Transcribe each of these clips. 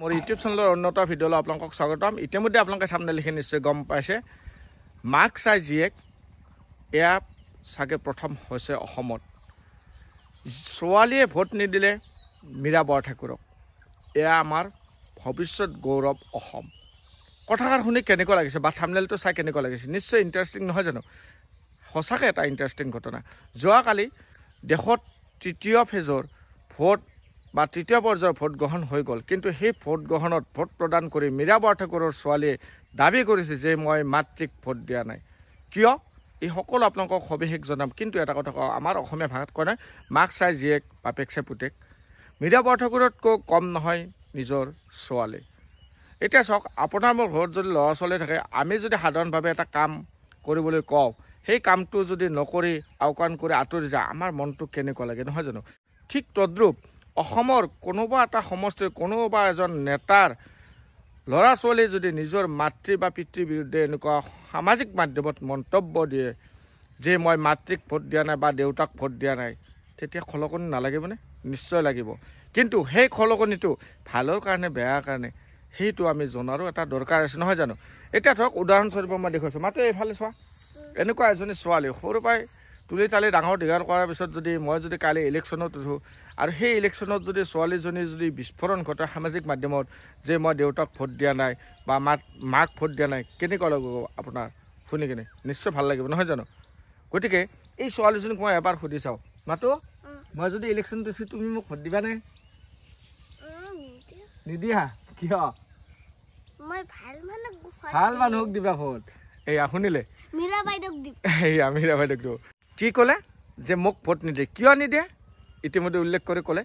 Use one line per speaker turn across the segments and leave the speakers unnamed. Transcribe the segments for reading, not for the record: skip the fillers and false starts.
মোৰ ইউটিউব চেনেলৰ অন্যত ভিডিঅ'লৈ আপোনালোকক স্বাগতম। ইতিমধ্যে আপোনালোকে সামনে লিখি নিশ্চয় গম পাইছে, মাক চাই জীয়েক এয়া চাগে প্ৰথম হৈছে অসমত। ছোৱালীয়ে ভোট নিদিলে মীৰা বৰঠাকুৰক। এয়া আমাৰ ভৱিষ্যত গৌৰৱ অসম। কথাষাৰ শুনি কেনেকুৱা লাগিছে বা থাম্বনেইলটো চাই কেনেকুৱা লাগিছে? নিশ্চয় ইণ্টাৰেষ্টিং নহয় জানো? সঁচাকৈ এটা ইণ্টাৰেষ্টিং ঘটনা। যোৱাকালি দেশত তৃতীয় ফেজৰ ভোট বা তৃতীয় পৰ্যায়ৰ ভোট গ্ৰহণ হৈ গ'ল। কিন্তু সেই ভোট গ্ৰহণত ভোট প্ৰদান কৰি মীৰা বৰঠাকুৰৰ ছোৱালীয়ে দাবী কৰিছে যে মই মাতৃক ভোট দিয়া নাই। কিয়? এই সকলো আপোনালোকক সবিশেষ জনাম। কিন্তু এটা কথা কওঁ, আমাৰ অসমীয়া ভাষাত কয় নাই, মাক চাই জীয়েক বাপেক চাই পুতেক। মীৰা বৰঠাকুৰতকৈ কম নহয় নিজৰ ছোৱালী। এতিয়া চাওক, আপোনাৰ মোৰ ঘৰত যদি ল'ৰা ছোৱালী থাকে, আমি যদি সাধাৰণভাৱে এটা কাম কৰিবলৈ কওঁ, সেই কামটো যদি নকৰি আওকাণ কৰি আঁতৰি যায়, আমাৰ মনটো কেনেকুৱা লাগে নহয় জানো? ঠিক তদ্ৰূপ অসমৰ কোনোবা এটা সমষ্টিৰ কোনোবা এজন নেতাৰ ল'ৰা ছোৱালীয়ে যদি নিজৰ মাতৃ বা পিতৃৰ বিৰুদ্ধে এনেকুৱা সামাজিক মাধ্যমত মন্তব্য দিয়ে যে মই মাতৃক ভোট দিয়া নাই বা দেউতাক ভোট দিয়া নাই, তেতিয়া খলকনি নালাগিবনে? নিশ্চয় লাগিব। কিন্তু সেই খলকনিটো ভালৰ কাৰণে বেয়াৰ কাৰণে সেইটো আমি জনাৰো এটা দৰকাৰ আছে নহয় জানো? এতিয়া ধৰক উদাহৰণস্বৰূপে মই দেখুৱাইছোঁ, মাত্ৰ এইফালে চোৱা, এনেকুৱা এজনী ছোৱালী সৰুৰ পৰাই তুলি তালি ডাঙৰ দীঘল কৰাৰ পিছত যদি মই যদি কালি ইলেকশ্যনত উঠোঁ আৰু সেই ইলেকশ্যনত যদি ছোৱালীজনী যদি বিস্ফোৰণ ঘটে সামাজিক মাধ্যমত যে মই দেউতাক ভোট দিয়া নাই বা মাক ভোট দিয়া নাই, কেনেকুৱা লাগিব আপোনাৰ শুনি কিনে? নিশ্চয় ভাল লাগিব নহয় জানো? গতিকে এই ছোৱালীজনীক মই এবাৰ সুধি চাওঁ, মাতো মই যদি ইলেকশ্যনত উঠি তুমি মোক ভোট দিবা নে? নিদিয়া? কিয়? ভাল মানুহক দিবা ভোট। এয়া শুনিলে, এয়া মীৰা বাইদেউক দিব। কি ক'লে যে মোক ভোট নিদিয়ে? কিয় নিদিয়ে? ইতিমধ্যে উল্লেখ কৰি ক'লে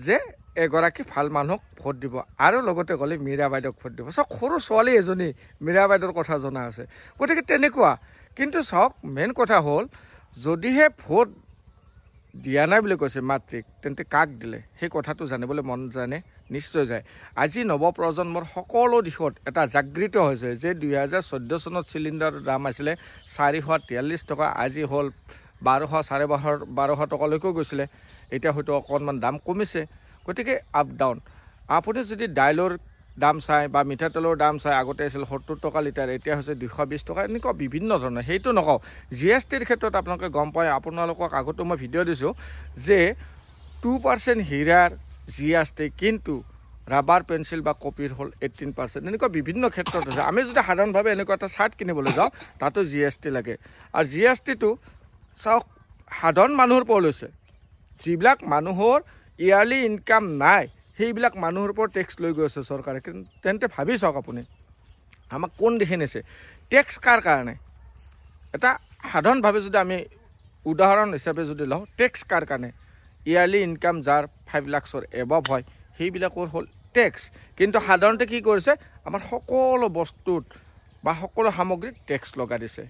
যে এগৰাকী ভাল মানুহক ভোট দিব আৰু লগতে ক'লে মীৰা বাইদেউক ভোট দিব। চাওক, সৰু ছোৱালী এজনী মীৰা বাইদেউৰ কথা জনা আছে। গতিকে তেনেকুৱা। কিন্তু চাওক, মেইন কথা হ'ল, যদিহে ভোট দিয়া নাই বুলি কৈছে মাতৃক, তেন্তে কাক দিলে সেই কথাটো জানিবলৈ মন জানে নিশ্চয় যায়। আজি নৱপ্ৰজন্মৰ সকলো দিশত এটা জাগৃত হৈছে যে 2014 চনত চিলিণ্ডাৰৰ দাম আছিলে 443 টকা, আজি হ'ল 1200 টকালৈকেও গৈছিলে। এতিয়া হয়তো অকণমান দাম কমিছে। গতিকে আপ ডাউন। আপুনি যদি দাইলৰ দাম চাই বা মিঠাতেলৰ দাম চাই, আগতে আছিল 70 টকা লিটাৰ, এতিয়া হৈছে 220 টকা, এনেকুৱা বিভিন্ন ধৰণৰ। সেইটো নকওঁ। GSTৰ ক্ষেত্ৰত আপোনালোকে গম পায়, আপোনালোকক আগতো মই ভিডিঅ' দিছোঁ যে 2% হীৰাৰ GST, কিন্তু ৰাবাৰ পেঞ্চিল বা কপিৰ হ'ল 18%। এনেকুৱা বিভিন্ন ক্ষেত্ৰত আছে। আমি যদি সাধাৰণভাৱে এনেকুৱা এটা চাৰ্ট কিনিবলৈ যাওঁ, তাতো GST লাগে। আৰু GSTটো চাওক, সাধাৰণ মানুহৰ পৰা লৈছে। যিবিলাক মানুহৰ ইয়াৰলি ইনকাম নাই, সেইবিলাক মানুহৰ ওপৰত টেক্স লৈ গৈ আছে চৰকাৰে। তেন্তে ভাবি চাওক আপুনি, আমাক কোন দিশে নিছে? টেক্স কাৰ কাৰণে? এটা সাধাৰণভাৱে যদি আমি উদাহৰণ হিচাপে যদি লওঁ, টেক্স কাৰ কাৰণে? ইয়াৰলি ইনকাম যাৰ 5 লাখৰ এবভ হয়, সেইবিলাকৰ হ'ল টেক্স। কিন্তু সাধাৰণতে কি কৰিছে, আমাৰ সকলো বস্তুত বা সকলো সামগ্ৰীত টেক্স লগাই দিছে,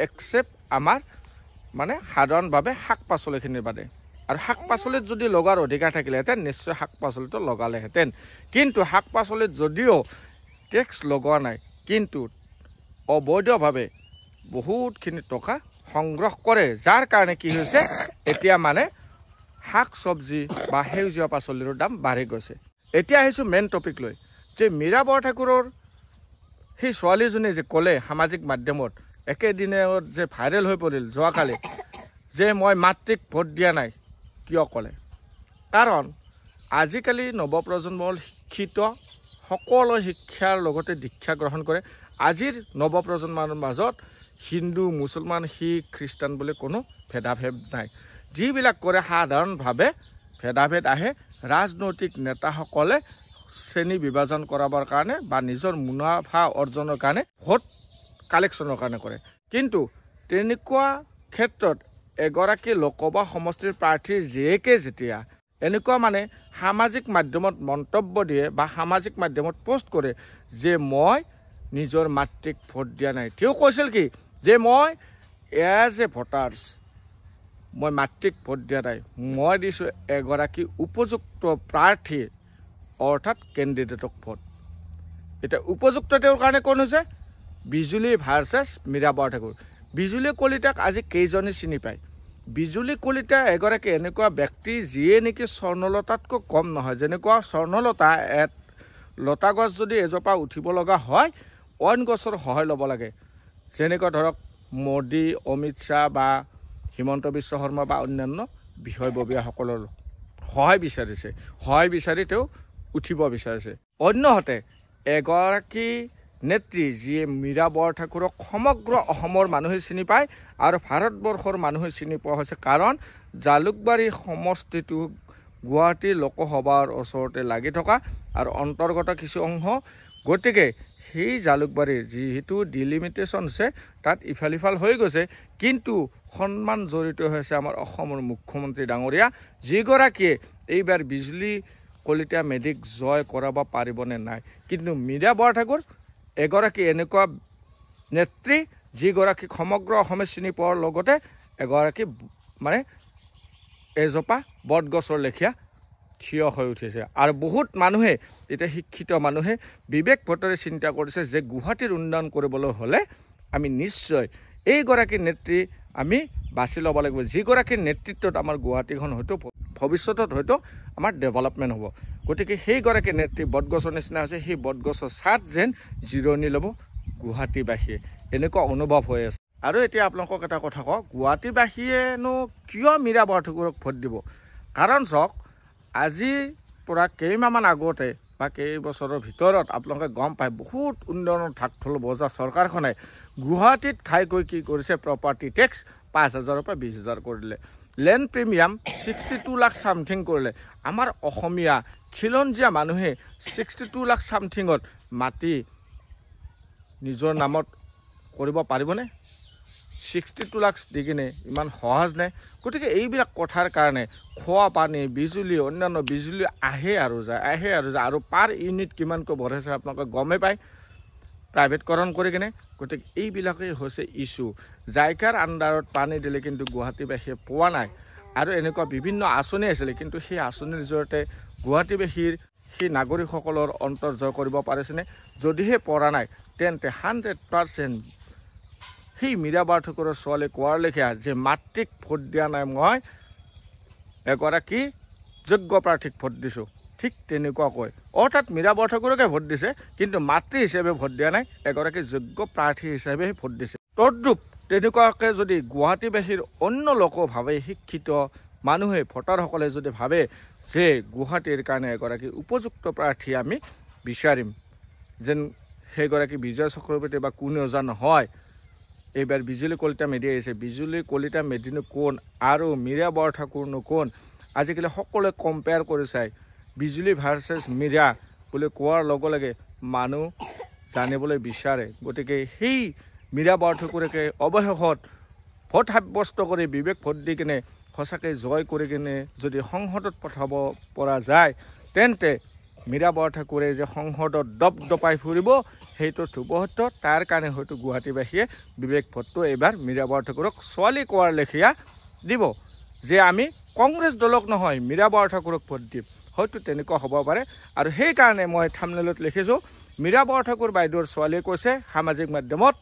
একচেপ্ট আমাৰ মানে সাধাৰণভাৱে শাক পাচলিখিনিৰ বাদে। আৰু শাক পাচলিত যদি লগাৰ অধিকাৰ থাকিলেহেঁতেন, নিশ্চয় শাক পাচলিটো লগালেহেঁতেন। কিন্তু শাক পাচলিত যদিও টেক্স লগোৱা নাই, কিন্তু অবৈধভাৱে বহুতখিনি টকা সংগ্ৰহ কৰে, যাৰ কাৰণে কি হৈছে, এতিয়া মানে শাক চব্জি বা সেউজীয়া পাচলিৰ দাম বাঢ়ি গৈছে। এতিয়া আহিছোঁ মেইন টপিক লৈ, যে মীৰা বৰঠাকুৰৰ সেই ছোৱালীজনীয়ে যে ক'লে সামাজিক মাধ্যমত, একেদিনত যে ভাইৰেল হৈ পৰিল যোৱাকালি, যে মই মাতৃক ভোট দিয়া নাই। কিয় ক'লে? কাৰণ আজিকালি নৱপ্ৰজন্ম হ'ল শিক্ষিত, সকলো শিক্ষাৰ লগতে দীক্ষা গ্ৰহণ কৰে। আজিৰ নৱপ্ৰজন্মৰ মাজত হিন্দু, মুছলমান, শিখ, খ্ৰীষ্টান বুলি কোনো ভেদাভেদ নাই। যিবিলাক কৰে সাধাৰণভাৱে ভেদাভেদ আহে ৰাজনৈতিক নেতাসকলে শ্ৰেণী বিভাজন কৰাবৰ কাৰণে বা নিজৰ মুনাফা অৰ্জনৰ কাৰণে, ভোট কালেকশ্যনৰ কাৰণে কৰে। কিন্তু তেনেকুৱা ক্ষেত্ৰত এগৰাকী লোকসভা সমষ্টিৰ প্ৰাৰ্থীৰ জীয়েকে যেতিয়া এনেকুৱা মানে সামাজিক মাধ্যমত মন্তব্য দিয়ে বা সামাজিক মাধ্যমত পোষ্ট কৰে যে মই নিজৰ মাতৃক ভোট দিয়া নাই, তেওঁ কৈছিল কি যে মই এজ এ ভোটাৰ্ছ মই মাতৃক ভোট দিয়া নাই, মই দিছোঁ এগৰাকী উপযুক্ত প্ৰাৰ্থী, অৰ্থাৎ কেণ্ডিডেটক ভোট। এতিয়া উপযুক্ত তেওঁৰ কাৰণে কোন হৈছে? বিজুলী ভাৰ্চেছ মীৰা বৰঠাকুৰ। বিজুলী কলিতাক আজি কেইজনে চিনি পায়? বিজুলী কলিতা এগৰাকী এনেকুৱা ব্যক্তি যিয়ে নেকি স্বৰ্ণলতাতকৈ কম নহয়। যেনেকুৱা স্বৰ্ণলতা লতা গছ যদি এজোপা উঠিব লগা হয় অইন গছৰ সহায় ল'ব লাগে যেনেকৈ ধৰক মোদী অমিত শ্বাহ বা হিমন্ত বিশ্ব শৰ্মা বা অন্যান্য বিষয়ববীয়াসকলৰ সহায় বিচাৰি তেওঁ উঠিব বিচাৰিছে অন্যহাতে এগৰাকী নেত্ৰী যিয়ে মীৰা বৰঠাকুৰক সমগ্ৰ অসমৰ মানুহে চিনি পায় আৰু ভাৰতবৰ্ষৰ মানুহে চিনি পোৱা হৈছে কাৰণ জালুকবাৰী সমষ্টিটো গুৱাহাটী লোকসভাৰ ওচৰতে লাগি থকা আৰু অন্তৰ্গত কিছু অংশ গতিকে সেই জালুকবাৰীৰ যিহেতু ডিলিমিটেশ্যন আছে তাত ইফাল সিফাল হৈ গৈছে কিন্তু সন্মান জড়িত হৈছে আমাৰ অসমৰ মুখ্যমন্ত্ৰী ডাঙৰীয়া যিগৰাকীয়ে এইবাৰ বিজুলী কলিতা মেধিক জয় কৰাব পাৰিবনে নাই কিন্তু মীৰা বৰঠাকুৰ এগৰাকী এনেকুৱা নেত্ৰী যিগৰাকী সমগ্ৰ অসমে চিনি পোৱাৰ লগতে এগৰাকী মানে এজোপা বটগছৰ লেখীয়া থিয় হৈ উঠিছে আৰু বহুত মানুহে এতিয়া শিক্ষিত মানুহে বিবেক ভট্টৰে চিন্তা কৰিছে যে গুৱাহাটীৰ উন্নয়ন কৰিবলৈ হ'লে আমি নিশ্চয় এইগৰাকী নেত্ৰী আমি বাছি ল'ব লাগিব যিগৰাকীৰ নেতৃত্বত আমাৰ গুৱাহাটীখন হয়তো ভৱিষ্যতত হয়তো আমাৰ ডেভেলপমেণ্ট হ'ব গতিকে সেইগৰাকী নেত্ৰী বটগছৰ নিচিনা হৈছে সেই বটগছৰ ছাট যেন জিৰণি ল'ব গুৱাহাটীবাসীয়ে এনেকুৱা অনুভৱ হৈ আছে আৰু এতিয়া আপোনালোকক এটা কথা কওঁ গুৱাহাটীবাসীয়েনো কিয় মীৰা বৰঠাকুৰক ভোট দিব কাৰণ চাওক আজিৰ পৰা কেইমাহমান আগতে বা কেইবছৰৰ ভিতৰত আপোনালোকে গম পায় বহুত উন্নয়নৰ ঢাক ঢোল বজা চৰকাৰখনে গুৱাহাটীত খাইকৈ কি কৰিছে প্ৰপাৰ্টি টেক্স 5,000ৰ পৰা 20,000 কৰি দিলে লেণ্ড প্ৰিমিয়াম 62 লাখ সামথিং কৰিলে আমাৰ অসমীয়া খিলঞ্জীয়া মানুহে 62 লাখ সামথিঙত মাটি নিজৰ নামত কৰিব পাৰিবনে 62 লাখ দি কিনে ইমান সহজ নাই গতিকে এইবিলাক কথাৰ কাৰণে খোৱা পানী বিজুলী অন্যান্য বিজুলী আহে আৰু যায় আৰু পাৰ ইউনিট কিমানকৈ বঢ়াইছে আপোনালোকে গমেই পায় প্ৰাইভেটকৰণ কৰি কিনে গতিকে এইবিলাকেই হৈছে ইছ্যু জাইকাৰ আণ্ডাৰত পানী দিলে কিন্তু গুৱাহাটীবাসীয়ে পোৱা নাই আৰু এনেকুৱা বিভিন্ন আঁচনি আছিলে কিন্তু সেই আঁচনিৰ জৰিয়তে গুৱাহাটীবাসীৰ সেই নাগৰিকসকলৰ অন্তৰ জয় কৰিব পাৰিছেনে যদিহে পৰা নাই তেন্তে 100% সেই মীৰা বৰঠাকুৰৰ ছোৱালী কোৱাৰ লেখীয়া যে মাতৃক ভোট দিয়া নাই মই এগৰাকী যোগ্য প্ৰাৰ্থীক ভোট দিছোঁ ঠিক তেনেকুৱাকৈ অৰ্থাৎ মীৰা বৰঠাকুৰকে ভোট দিছে কিন্তু মাতৃ হিচাপে ভোট দিয়া নাই এগৰাকী যোগ্য প্ৰাৰ্থী হিচাপে ভোট দিছে তদ্ৰূপ তেনেকুৱাকৈ যদি গুৱাহাটীবাসীৰ অন্য লোকো ভাবে শিক্ষিত মানুহে ভোটাৰসকলে যদি ভাবে যে গুৱাহাটীৰ কাৰণে এগৰাকী উপযুক্ত প্ৰাৰ্থী আমি বিচাৰিম যেন সেইগৰাকী বিজয় চক্ৰৱৰ্তী বা কোনেও জানো হয় এইবাৰ বিজুলী কলিতা মেধি আহিছে বিজুলী কলিতা মেধিনো কোন আৰু মীৰা বৰঠাকুৰনো কোন আজিকালি সকলোৱে কম্পেয়াৰ কৰি চায় বিজুলী ভাৰ্চেছ মীৰা বুলি কোৱাৰ লগে লগে মানুহ জানিবলৈ বিচাৰে গতিকে সেই মীৰা বৰঠাকুৰকে অৱশেষত ভোট সাব্যস্ত কৰি বিবেক ভোট দি কিনে সঁচাকৈ জয় কৰি কিনে যদি সংসদত পঠাব পৰা যায় তেন্তে মীৰা বৰঠাকুৰে যে সংসদত দপদপাই ফুৰিব সেইটো ধ্ৰুৱসত্য তাৰ কাৰণে হয়তো গুৱাহাটীবাসীয়ে বিবেক ভোটটো এইবাৰ মীৰা বৰঠাকুৰক ছোৱালী কোৱাৰ লেখীয়া দিব যে আমি কংগ্ৰেছ দলক নহয় মীৰা বৰঠাকুৰক ভোট দিম হয়তো তেনেকুৱা হ'ব পাৰে আৰু সেইকাৰণে মই থাম্বনেইলত লিখিছোঁ মীৰা বৰঠাকুৰ বাইদেউৰ ছোৱালীয়ে কৈছে সামাজিক মাধ্যমত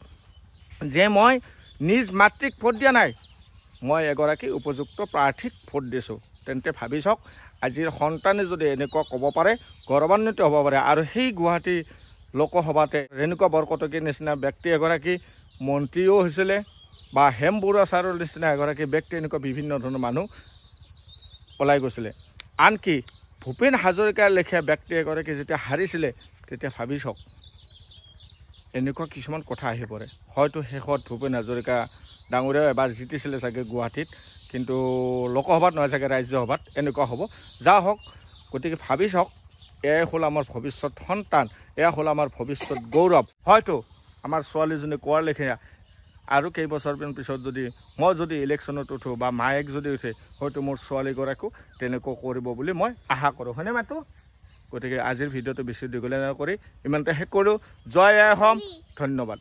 যে মই নিজ মাতৃক ভোট দিয়া নাই মই এগৰাকী উপযুক্ত প্ৰাৰ্থীক ভোট দিছোঁ তেন্তে ভাবি চাওক আজিৰ সন্তানে যদি এনেকুৱা ক'ব পাৰে গৌৰৱান্বিত হ'ব পাৰে আৰু সেই গুৱাহাটী লোকসভাতে ৰেণুকা বৰকটকীৰ নিচিনা ব্যক্তি এগৰাকী মন্ত্ৰীও হৈছিলে বা হেম বৰুৱা ছাৰৰ নিচিনা এগৰাকী ব্যক্তি এনেকুৱা বিভিন্ন ধৰণৰ মানুহ ওলাই গৈছিলে আনকি ভূপেন হাজৰিকাৰ লেখীয়া ব্যক্তি এগৰাকী যেতিয়া হাৰিছিলে তেতিয়া ভাবি চাওক এনেকুৱা কিছুমান কথা আহি পৰে হয়তো শেষত ভূপেন হাজৰিকা ডাঙৰীয়াও এবাৰ জিতিছিলে চাগে গুৱাহাটীত কিন্তু লোকসভাত নহয় চাগে ৰাজ্যসভাত এনেকুৱা হ'ব যা হওক গতিকে ভাবি চাওক এয়াই হ'ল আমাৰ ভৱিষ্যত সন্তান এয়া হ'ল আমাৰ ভৱিষ্যত গৌৰৱ হয়তো আমাৰ ছোৱালীজনী কোৱাৰ লেখীয়া আৰু কেইবছৰমান পিছত যদি মই যদি ইলেকশ্যনত উঠোঁ বা মায়েক যদি উঠে হয়তো মোৰ ছোৱালীগৰাকীও তেনেকুৱা কৰিব বুলি মই আশা কৰোঁ হয়নে মাতো গতিকে আজিৰ ভিডিঅ'টো বেছি দীঘলীয়া নকৰি ইমানতে শেষ কৰোঁ জয় আই অসম ধন্যবাদ